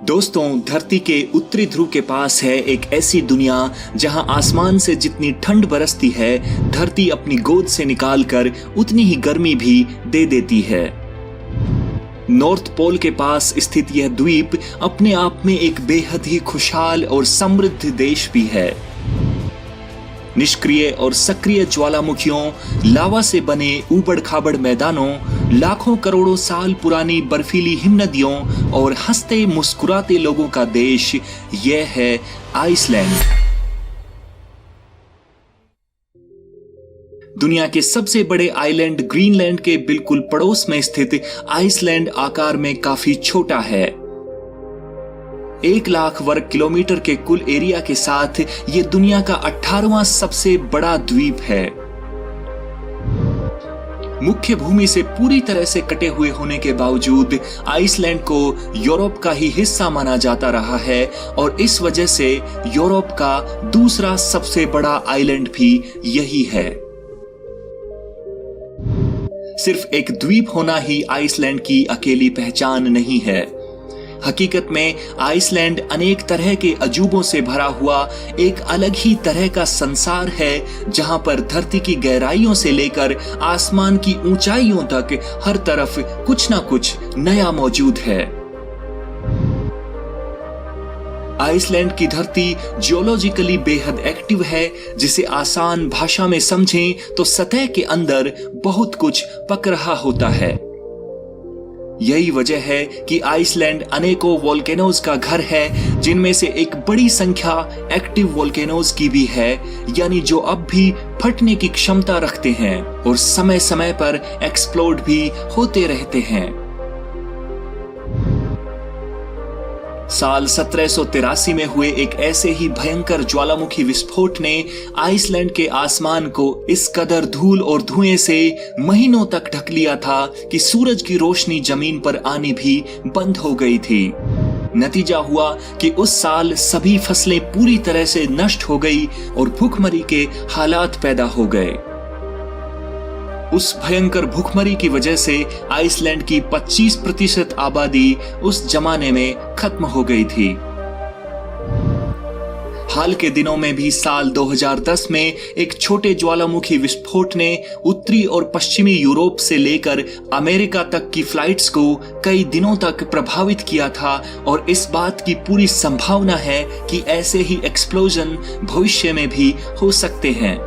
दोस्तों, धरती के उत्तरी ध्रुव के पास है एक ऐसी दुनिया जहां आसमान से जितनी ठंड बरसती है, धरती अपनी गोद से निकालकर उतनी ही गर्मी भी दे देती है। नॉर्थ पोल के पास स्थित यह द्वीप अपने आप में एक बेहद ही खुशहाल और समृद्ध देश भी है। निष्क्रिय और सक्रिय ज्वालामुखियों, लावा से बने ऊबड़ खाबड़ मैदानों, लाखों करोड़ों साल पुरानी बर्फीली हिमनदियों और हंसते मुस्कुराते लोगों का देश, यह है आइसलैंड। दुनिया के सबसे बड़े आइलैंड ग्रीनलैंड के बिल्कुल पड़ोस में स्थित आइसलैंड आकार में काफी छोटा है। 1 लाख वर्ग किलोमीटर के कुल एरिया के साथ ये दुनिया का 18वां सबसे बड़ा द्वीप है। मुख्य भूमि से पूरी तरह से कटे हुए होने के बावजूद आइसलैंड को यूरोप का ही हिस्सा माना जाता रहा है और इस वजह से यूरोप का दूसरा सबसे बड़ा आइलैंड भी यही है। सिर्फ एक द्वीप होना ही आइसलैंड की अकेली पहचान नहीं है। हकीकत में आइसलैंड अनेक तरह के अजूबों से भरा हुआ एक अलग ही तरह का संसार है, जहां पर धरती की गहराइयों से लेकर आसमान की ऊंचाइयों तक हर तरफ कुछ ना कुछ नया मौजूद है। आइसलैंड की धरती जियोलॉजिकली बेहद एक्टिव है, जिसे आसान भाषा में समझें तो सतह के अंदर बहुत कुछ पक रहा होता है। यही वजह है कि आइसलैंड अनेकों वोल्केनोज का घर है, जिनमें से एक बड़ी संख्या एक्टिव वोल्केनोज की भी है, यानी जो अब भी फटने की क्षमता रखते हैं और समय समय पर एक्सप्लोड भी होते रहते हैं। साल 1783 में हुए एक ऐसे ही भयंकर ज्वालामुखी विस्फोट ने आइसलैंड के आसमान को इस कदर धूल और धुएं से महीनों तक ढक लिया था कि सूरज की रोशनी जमीन पर आनी भी बंद हो गई थी। नतीजा हुआ कि उस साल सभी फसलें पूरी तरह से नष्ट हो गई और भूखमरी के हालात पैदा हो गए। उस भयंकर भूखमरी की वजह से आइसलैंड की 25% आबादी उस जमाने में खत्म हो गई थी। हाल के दिनों में भी साल 2010 में एक छोटे ज्वालामुखी विस्फोट ने उत्तरी और पश्चिमी यूरोप से लेकर अमेरिका तक की फ्लाइट्स को कई दिनों तक प्रभावित किया था और इस बात की पूरी संभावना है कि ऐसे ही एक्सप्लोजन भविष्य में भी हो सकते हैं।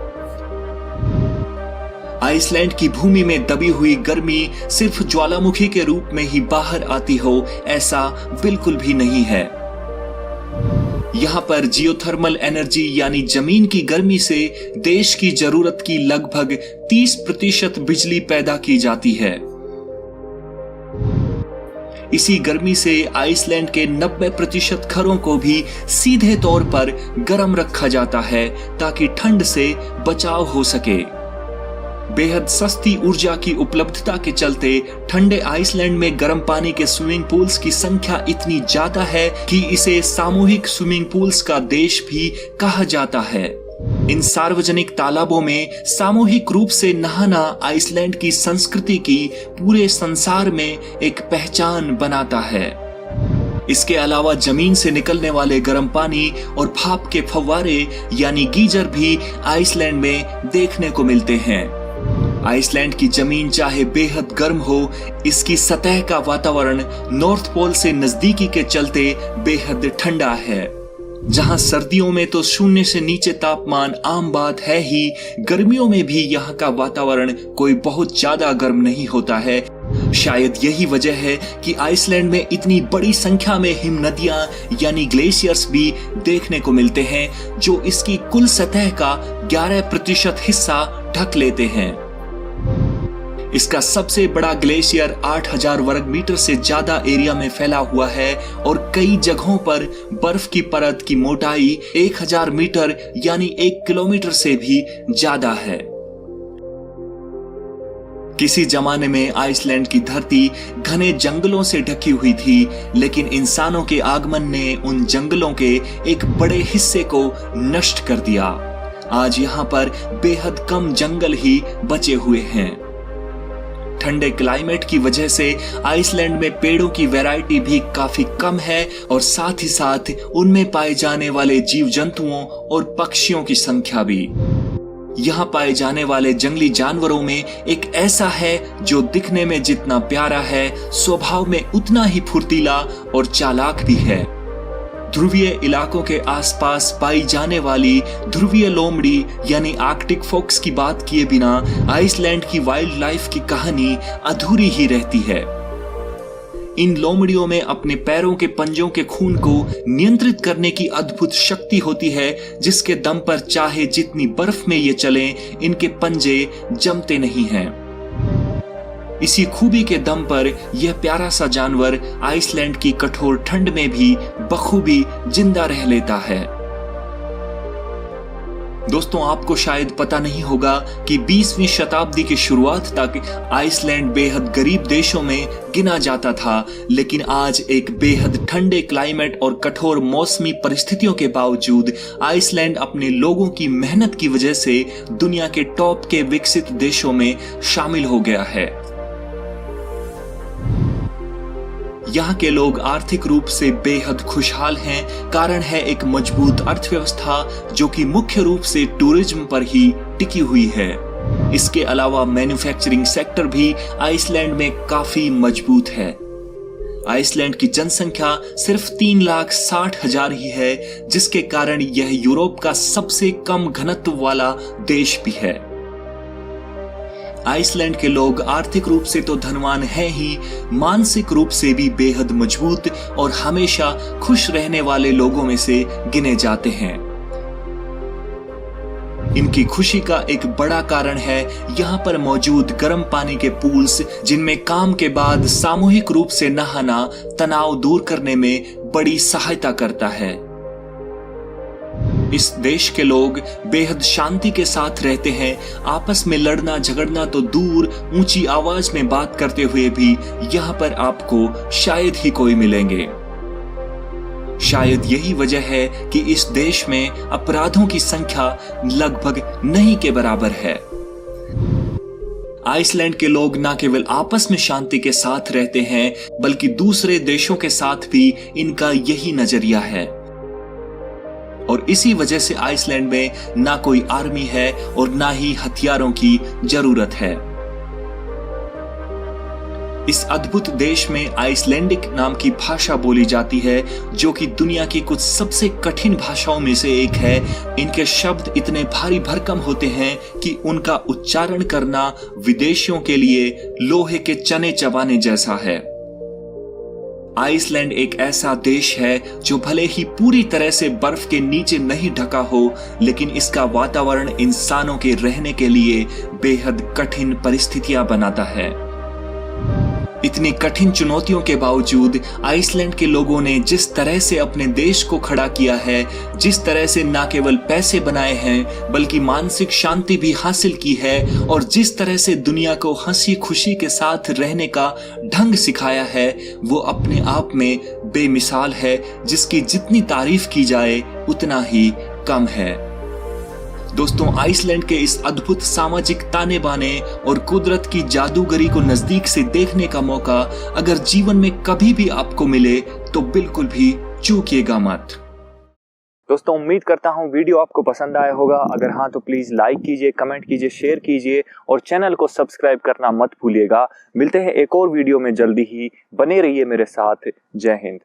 आइसलैंड की भूमि में दबी हुई गर्मी सिर्फ ज्वालामुखी के रूप में ही बाहर आती हो, ऐसा बिल्कुल भी नहीं है। यहां पर जियोथर्मल एनर्जी यानी जमीन की गर्मी से देश की जरूरत की लगभग 30% बिजली पैदा की जाती है। इसी गर्मी से आइसलैंड के 90% घरों को भी सीधे तौर पर गर्म रखा जाता है ताकि ठंड से बचाव हो सके। बेहद सस्ती ऊर्जा की उपलब्धता के चलते ठंडे आइसलैंड में गर्म पानी के स्विमिंग पूल्स की संख्या इतनी ज्यादा है कि इसे सामूहिक स्विमिंग पूल्स का देश भी कहा जाता है। इन सार्वजनिक तालाबों में सामूहिक रूप से नहाना आइसलैंड की संस्कृति की पूरे संसार में एक पहचान बनाता है। इसके अलावा जमीन से निकलने वाले गर्म पानी और भाप के फव्वारे यानी गीजर भी आइसलैंड में देखने को मिलते हैं। आइसलैंड की जमीन चाहे बेहद गर्म हो, इसकी सतह का वातावरण नॉर्थ पोल से नजदीकी के चलते बेहद ठंडा है। जहां सर्दियों में तो 0 से नीचे तापमान आम बात है ही, गर्मियों में भी यहाँ का वातावरण कोई बहुत ज्यादा गर्म नहीं होता है। शायद यही वजह है कि आइसलैंड में इतनी बड़ी संख्या में हिमनदियां यानी ग्लेशियर्स भी देखने को मिलते हैं, जो इसकी कुल सतह का 11% हिस्सा ढक लेते हैं। इसका सबसे बड़ा ग्लेशियर 8000 वर्ग मीटर से ज्यादा एरिया में फैला हुआ है और कई जगहों पर बर्फ की परत की मोटाई 1000 मीटर यानी 1 किलोमीटर से भी ज्यादा है। किसी जमाने में आइसलैंड की धरती घने जंगलों से ढकी हुई थी, लेकिन इंसानों के आगमन ने उन जंगलों के एक बड़े हिस्से को नष्ट कर दिया। आज यहाँ पर बेहद कम जंगल ही बचे हुए हैं। ठंडे क्लाइमेट की वजह से आइसलैंड में पेड़ों की वैरायटी भी काफी कम है और साथ ही साथ उनमें पाए जाने वाले जीव जंतुओं और पक्षियों की संख्या भी। यहाँ पाए जाने वाले जंगली जानवरों में एक ऐसा है जो दिखने में जितना प्यारा है, स्वभाव में उतना ही फुर्तीला और चालाक भी है। ध्रुवीय इलाकों के आसपास पाई जाने वाली ध्रुवीय लोमड़ी यानी आर्कटिक फॉक्स की बात किए बिना आइसलैंड की वाइल्ड लाइफ की कहानी अधूरी ही रहती है। इन लोमड़ियों में अपने पैरों के पंजों के खून को नियंत्रित करने की अद्भुत शक्ति होती है, जिसके दम पर चाहे जितनी बर्फ में ये चलें, इनके पंजे जमते नहीं हैं। इसी खूबी के दम पर यह प्यारा सा जानवर आइसलैंड की कठोर ठंड में भी बखूबी जिंदा रह लेता है। दोस्तों, आपको शायद पता नहीं होगा कि 20वीं शताब्दी की शुरुआत तक आइसलैंड बेहद गरीब देशों में गिना जाता था, लेकिन आज एक बेहद ठंडे क्लाइमेट और कठोर मौसमी परिस्थितियों के बावजूद आइसलैंड अपने लोगों की मेहनत की वजह से दुनिया के टॉप के विकसित देशों में शामिल हो गया है। यहाँ के लोग आर्थिक रूप से बेहद खुशहाल हैं। कारण है एक मजबूत अर्थव्यवस्था जो कि मुख्य रूप से टूरिज्म पर ही टिकी हुई है। इसके अलावा मैन्युफैक्चरिंग सेक्टर भी आइसलैंड में काफी मजबूत है। आइसलैंड की जनसंख्या सिर्फ 3,60,000 ही है, जिसके कारण यह यूरोप का सबसे कम घनत्व वाला देश भी है। आइसलैंड के लोग आर्थिक रूप से तो धनवान हैं ही, मानसिक रूप से भी बेहद मजबूत और हमेशा खुश रहने वाले लोगों में से गिने जाते हैं। इनकी खुशी का एक बड़ा कारण है यहाँ पर मौजूद गर्म पानी के पूल्स, जिनमें काम के बाद सामूहिक रूप से नहाना तनाव दूर करने में बड़ी सहायता करता है। इस देश के लोग बेहद शांति के साथ रहते हैं। आपस में लड़ना झगड़ना तो दूर, ऊंची आवाज में बात करते हुए भी यहाँ पर आपको शायद ही कोई मिलेंगे। शायद यही वजह है कि इस देश में अपराधों की संख्या लगभग नहीं के बराबर है। आइसलैंड के लोग न केवल आपस में शांति के साथ रहते हैं, बल्कि दूसरे देशों के साथ भी इनका यही नजरिया है। और इसी वजह से आइसलैंड में ना कोई आर्मी है और ना ही हथियारों की जरूरत है। इस अद्भुत देश में आइसलैंडिक नाम की भाषा बोली जाती है, जो कि दुनिया की कुछ सबसे कठिन भाषाओं में से एक है। इनके शब्द इतने भारी भरकम होते हैं कि उनका उच्चारण करना विदेशियों के लिए लोहे के चने चबाने जैसा है। आइसलैंड एक ऐसा देश है जो भले ही पूरी तरह से बर्फ के नीचे नहीं ढका हो, लेकिन इसका वातावरण इंसानों के रहने के लिए बेहद कठिन परिस्थितियां बनाता है। इतनी कठिन चुनौतियों के बावजूद आइसलैंड के लोगों ने जिस तरह से अपने देश को खड़ा किया है, जिस तरह से न केवल पैसे बनाए हैं बल्कि मानसिक शांति भी हासिल की है, और जिस तरह से दुनिया को हंसी खुशी के साथ रहने का ढंग सिखाया है, वो अपने आप में बेमिसाल है, जिसकी जितनी तारीफ की जाए उतना ही कम है। दोस्तों, आइसलैंड के इस अद्भुत सामाजिक ताने बाने और कुदरत की जादूगरी को नजदीक से देखने का मौका अगर जीवन में कभी भी आपको मिले तो बिल्कुल भी चूकिएगा मत। दोस्तों, उम्मीद करता हूँ वीडियो आपको पसंद आया होगा। अगर हाँ तो प्लीज लाइक कीजिए, कमेंट कीजिए, शेयर कीजिए और चैनल को सब्सक्राइब करना मत भूलिएगा। मिलते हैं एक और वीडियो में जल्दी ही। बने रहिए मेरे साथ। जय हिंद।